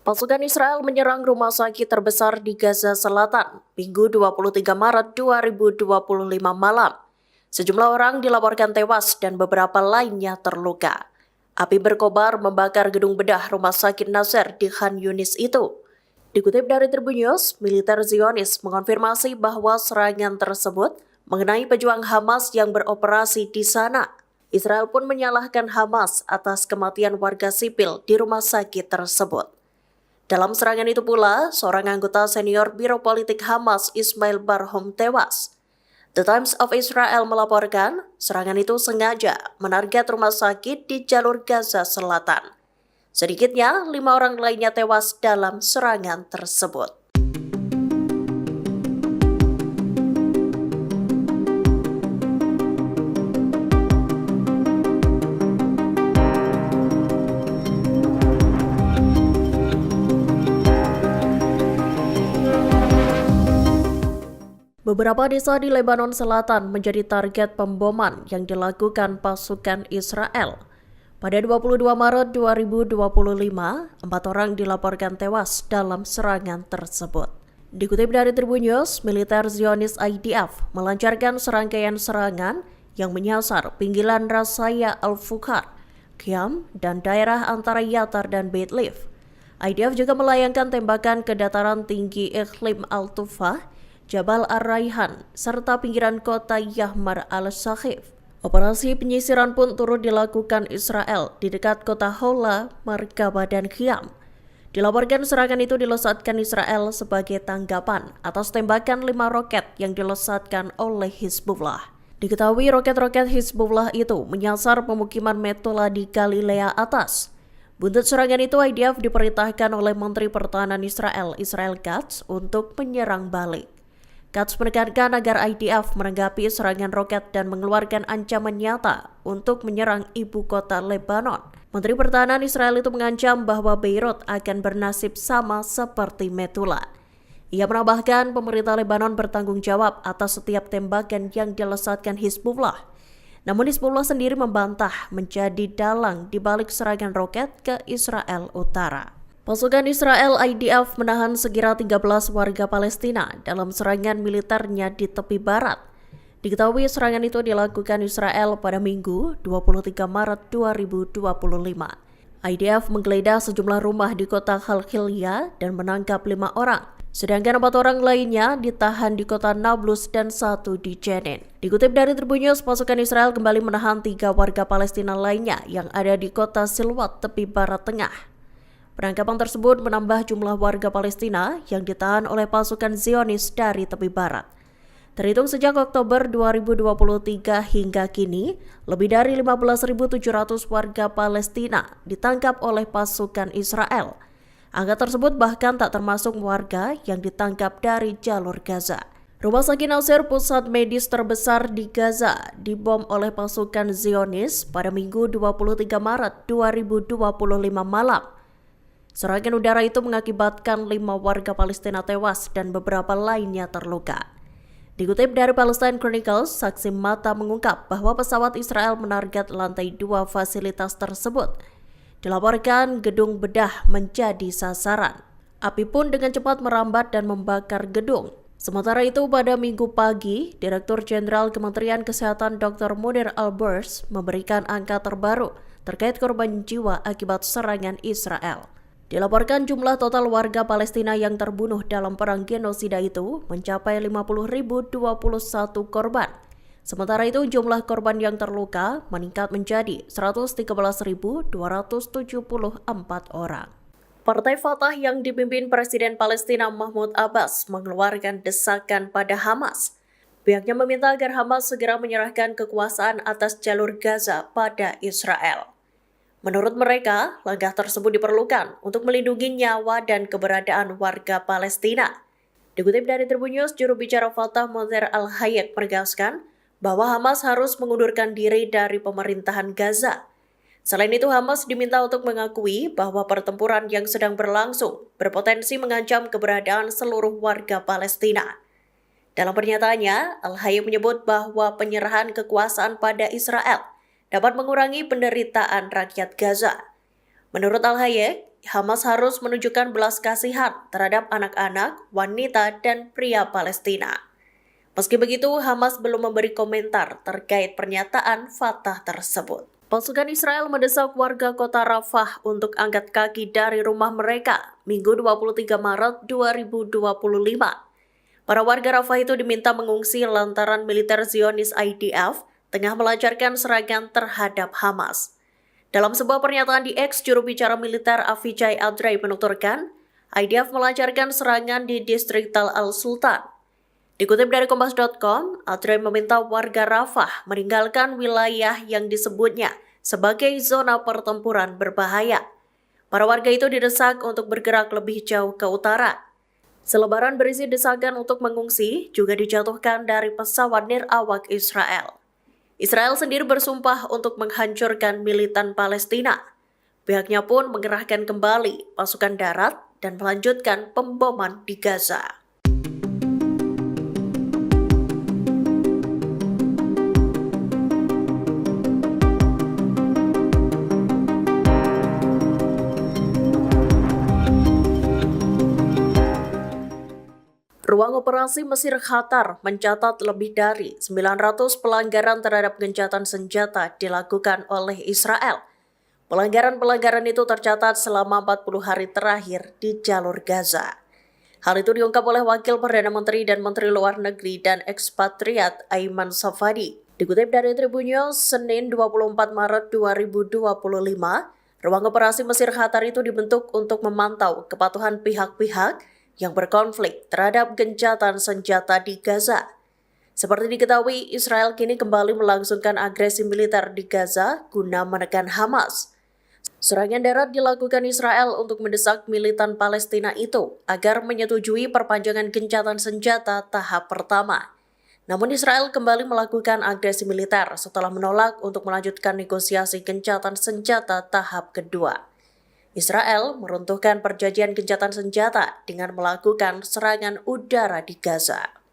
Pasukan Israel menyerang rumah sakit terbesar di Gaza Selatan, Minggu 23 Maret 2025 malam. Sejumlah orang dilaporkan tewas dan beberapa lainnya terluka. Api berkobar membakar gedung bedah rumah sakit Nasser di Khan Yunis itu. Dikutip dari Tribun News, militer Zionis mengonfirmasi bahwa serangan tersebut mengenai pejuang Hamas yang beroperasi di sana. Israel pun menyalahkan Hamas atas kematian warga sipil di rumah sakit tersebut. Dalam serangan itu pula, seorang anggota senior Biro Politik Hamas, Ismail Barhom, tewas. The Times of Israel melaporkan, serangan itu sengaja menarget rumah sakit di jalur Gaza Selatan. Sedikitnya, 5 orang lainnya tewas dalam serangan tersebut. Beberapa desa di Lebanon Selatan menjadi target pemboman yang dilakukan pasukan Israel. Pada 22 Maret 2025, 4 orang dilaporkan tewas dalam serangan tersebut. Dikutip dari Tribun News, militer Zionis IDF melancarkan serangkaian serangan yang menyasar pinggiran Rasaya Al-Fukar, Qiyam, dan daerah antara Yatar dan Beit Liv. IDF juga melayangkan tembakan ke dataran tinggi Iqlim Al-Tufah, Jabal Ar-Raihan, serta pinggiran kota Yahmar al-Sakhif. Operasi penyisiran pun turut dilakukan Israel di dekat kota Hola, Markaba, dan Qiyam. Dilaporkan serangan itu dilesatkan Israel sebagai tanggapan atas tembakan 5 roket yang dilesatkan oleh Hizbullah. Diketahui roket-roket Hizbullah itu menyasar pemukiman Metula di Galilea Atas. Buntut serangan itu IDF diperintahkan oleh Menteri Pertahanan Israel, Israel Katz, untuk menyerang balik. Katz menekankan agar IDF menanggapi serangan roket dan mengeluarkan ancaman nyata untuk menyerang ibu kota Lebanon. Menteri Pertahanan Israel itu mengancam bahwa Beirut akan bernasib sama seperti Metula. Ia menambahkan pemerintah Lebanon bertanggung jawab atas setiap tembakan yang dilesatkan Hizbullah. Namun Hizbullah sendiri membantah menjadi dalang di balik serangan roket ke Israel Utara. Pasukan Israel IDF menahan sekira 13 warga Palestina dalam serangan militernya di tepi barat. Diketahui serangan itu dilakukan Israel pada Minggu 23 Maret 2025. IDF menggeledah sejumlah rumah di kota Khalkhilya dan menangkap 5 orang. Sedangkan 4 orang lainnya ditahan di kota Nablus dan 1 di Jenin. Dikutip dari Tribun News, pasukan Israel kembali menahan 3 warga Palestina lainnya yang ada di kota Silwat tepi barat tengah. Penangkapan tersebut menambah jumlah warga Palestina yang ditahan oleh pasukan Zionis dari tepi barat. Terhitung sejak Oktober 2023 hingga kini, lebih dari 15.700 warga Palestina ditangkap oleh pasukan Israel. Angka tersebut bahkan tak termasuk warga yang ditangkap dari jalur Gaza. Rumah sakit Nasser, pusat medis terbesar di Gaza, dibom oleh pasukan Zionis pada Minggu 23 Maret 2025 malam. Serangan udara itu mengakibatkan 5 warga Palestina tewas dan beberapa lainnya terluka. Dikutip dari Palestine Chronicles, saksi mata mengungkap bahwa pesawat Israel menarget lantai 2 fasilitas tersebut. Dilaporkan gedung bedah menjadi sasaran. Api pun dengan cepat merambat dan membakar gedung. Sementara itu pada Minggu pagi, Direktur Jenderal Kementerian Kesehatan Dr. Munir Al-Burs memberikan angka terbaru terkait korban jiwa akibat serangan Israel. Dilaporkan jumlah total warga Palestina yang terbunuh dalam perang genosida itu mencapai 50.021 korban. Sementara itu jumlah korban yang terluka meningkat menjadi 113.274 orang. Partai Fatah yang dipimpin Presiden Palestina Mahmud Abbas mengeluarkan desakan pada Hamas. Pihaknya meminta agar Hamas segera menyerahkan kekuasaan atas jalur Gaza pada Israel. Menurut mereka, langkah tersebut diperlukan untuk melindungi nyawa dan keberadaan warga Palestina. Dikutip dari Tribun News, juru bicara Fatah Mozer Al-Hayek menegaskan bahwa Hamas harus mengundurkan diri dari pemerintahan Gaza. Selain itu, Hamas diminta untuk mengakui bahwa pertempuran yang sedang berlangsung berpotensi mengancam keberadaan seluruh warga Palestina. Dalam pernyataannya, Al-Hayek menyebut bahwa penyerahan kekuasaan pada Israel dapat mengurangi penderitaan rakyat Gaza. Menurut Al-Hayek, Hamas harus menunjukkan belas kasihan terhadap anak-anak, wanita, dan pria Palestina. Meski begitu, Hamas belum memberi komentar terkait pernyataan Fatah tersebut. Pasukan Israel mendesak warga kota Rafah untuk angkat kaki dari rumah mereka Minggu 23 Maret 2025. Para warga Rafah itu diminta mengungsi lantaran militer Zionis IDF tengah melancarkan serangan terhadap Hamas. Dalam sebuah pernyataan di X, juru bicara militer Avichai Adrai menuturkan, IDF melancarkan serangan di distrik Tal Al-Sultan. Dikutip dari Kompas.com, Adrai meminta warga Rafah meninggalkan wilayah yang disebutnya sebagai zona pertempuran berbahaya. Para warga itu didesak untuk bergerak lebih jauh ke utara. Selebaran berisi desakan untuk mengungsi juga dijatuhkan dari pesawat nirawak Israel. Israel sendiri bersumpah untuk menghancurkan militan Palestina. Pihaknya pun mengerahkan kembali pasukan darat dan melanjutkan pemboman di Gaza. Ruang operasi Mesir Qatar mencatat lebih dari 900 pelanggaran terhadap gencatan senjata dilakukan oleh Israel. Pelanggaran-pelanggaran itu tercatat selama 40 hari terakhir di jalur Gaza. Hal itu diungkap oleh Wakil Perdana Menteri dan Menteri Luar Negeri dan Ekspatriat Ayman Safadi. Dikutip dari Tribun News, Senin 24 Maret 2025, Ruang Operasi Mesir Qatar itu dibentuk untuk memantau kepatuhan pihak-pihak yang berkonflik terhadap gencatan senjata di Gaza. Seperti diketahui, Israel kini kembali melangsungkan agresi militer di Gaza guna menekan Hamas. Serangan darat dilakukan Israel untuk mendesak militan Palestina itu agar menyetujui perpanjangan gencatan senjata tahap pertama. Namun Israel kembali melakukan agresi militer setelah menolak untuk melanjutkan negosiasi gencatan senjata tahap kedua. Israel meruntuhkan perjanjian gencatan senjata dengan melakukan serangan udara di Gaza.